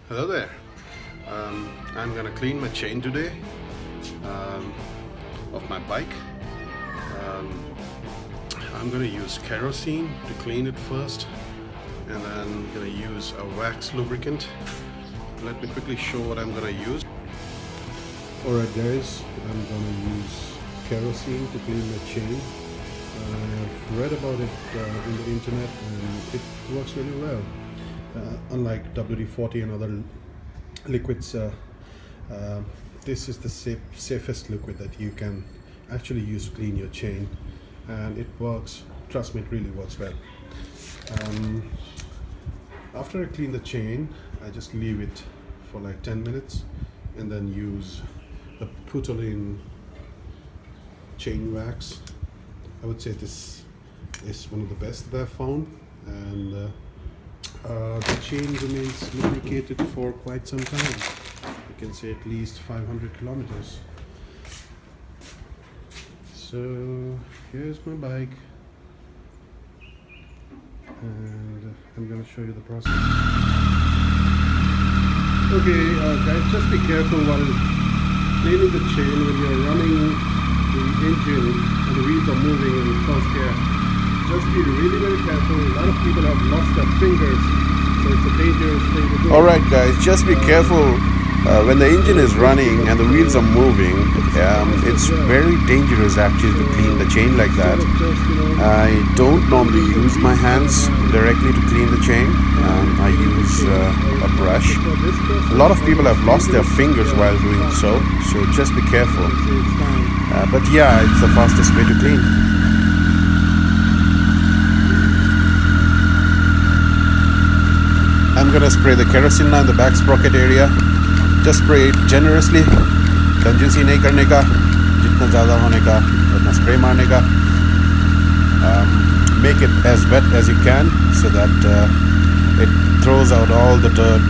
Hello there. I'm gonna clean my chain today of my bike. I'm gonna use kerosene to clean it first, and then I'm gonna use a wax lubricant. Let me quickly show what I'm gonna use. Alright guys, I'm gonna use kerosene to clean my chain. I've read about it in the internet and it works really well. Unlike WD-40 and other liquids, this is the safest liquid that you can actually use to clean your chain, and it works. Trust me, it really works well. After I clean the chain, I just leave it for like 10 minutes and then use the Putolin Chain wax. I would say this is one of the best that I've found, and the chain remains lubricated for quite some time. You can say at least 500 kilometers. So here's my bike, and I'm going to show you the process. Okay guys, just be careful while cleaning the chain when you're running the engine and the wheels are moving in first gear. Just be really very careful. A lot of people have lost their fingers, so it's a dangerous thing to do. Alright guys, just be careful when the engine is running and the wheels are moving. It's very dangerous actually to clean the chain like that. I don't normally use my hands directly to clean the chain. I use a brush. A lot of people have lost their fingers while doing so just be careful. But yeah, it's the fastest way to clean. I'm gonna spray the kerosene now in the back sprocket area. Just spray it generously. कंजूसी नहीं करने का, जितना ज़्यादा होने का उतना spray मारने का. Make it as wet as you can so that it throws out all the dirt.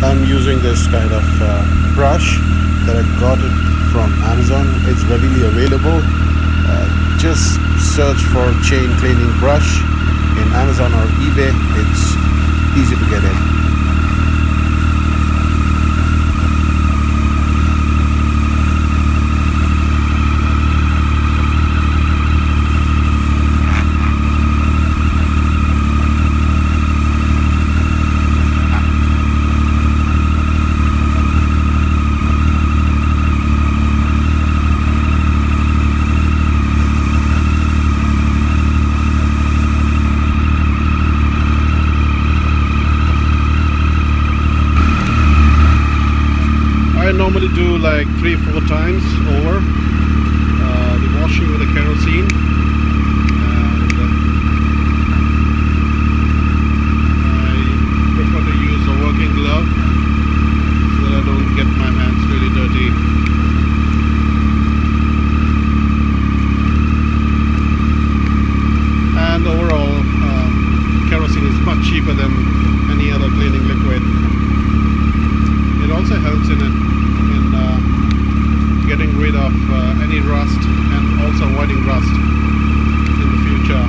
I'm using this kind of brush that I got it from Amazon. It's readily available. Just search for chain cleaning brush in Amazon or eBay. It's easy to get in. I normally do like 3-4 times over the washing with the kerosene, and I prefer to use a working glove so that I don't get my hands really dirty. And overall, kerosene is much cheaper than any other cleaning liquid. It also helps in getting rid of any rust and also avoiding rust in the future.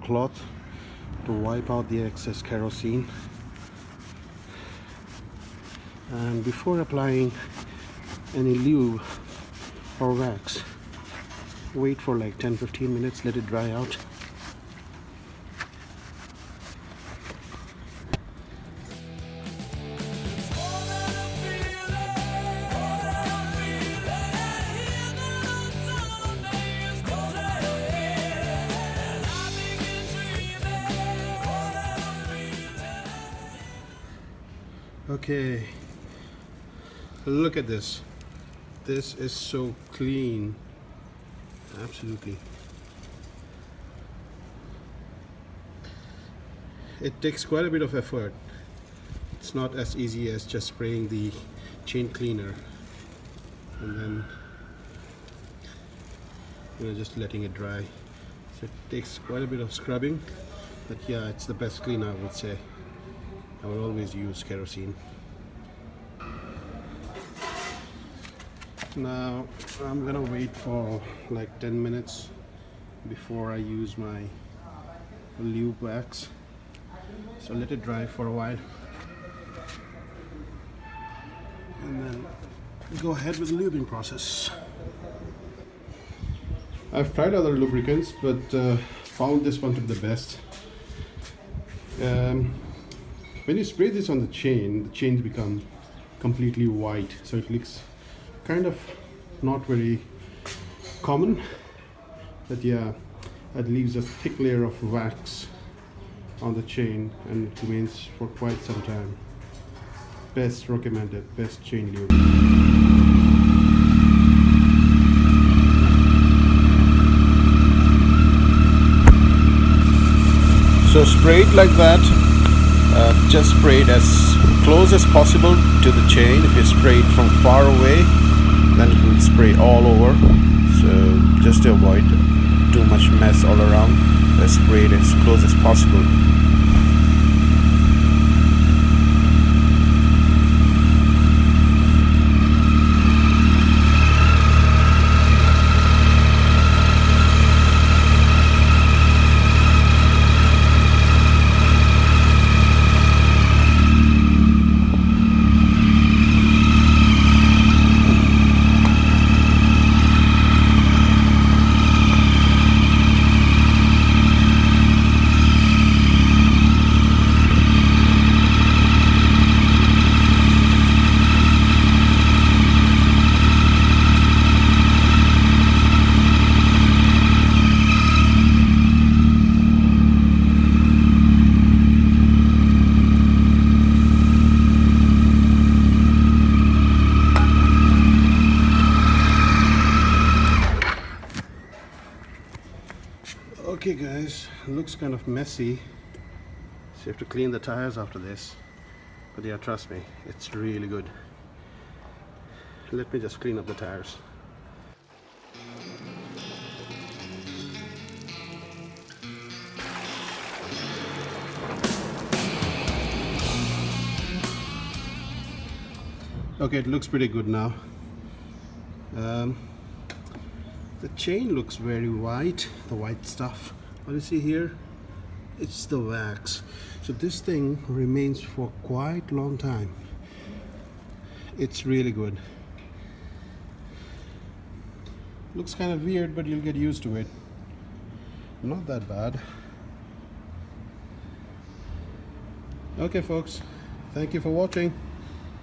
cloth to wipe out the excess kerosene. And before applying any lube or wax, wait for like 10-15 minutes, let it dry out. Okay, look at this. This is so clean. Absolutely. It takes quite a bit of effort. It's not as easy as just spraying the chain cleaner and then just letting it dry. So it takes quite a bit of scrubbing, but yeah, it's the best cleaner, I would say. I will always use kerosene. Now I'm gonna wait for like 10 minutes before I use my lube wax. So let it dry for a while and then go ahead with the lubing process. I've tried other lubricants, but found this one to be the best. When you spray this on the chains become completely white, so it looks kind of not very common, but yeah, it leaves a thick layer of wax on the chain and it remains for quite some time. Best recommended, best chain lube. So spray it like that. Just spray it as close as possible to the chain. If you spray it from far away, then it will spray all over. So just to avoid too much mess all around, just spray it as close as possible. Okay guys, looks kind of messy, so you have to clean the tires after this, but yeah, trust me, it's really good. Let me just clean up the tires. Okay, it looks pretty good now. The chain looks very white, the white stuff. What you see here, it's the wax. So this thing remains for quite a long time. It's really good. Looks kind of weird, but you'll get used to it. Not that bad. Okay folks, thank you for watching.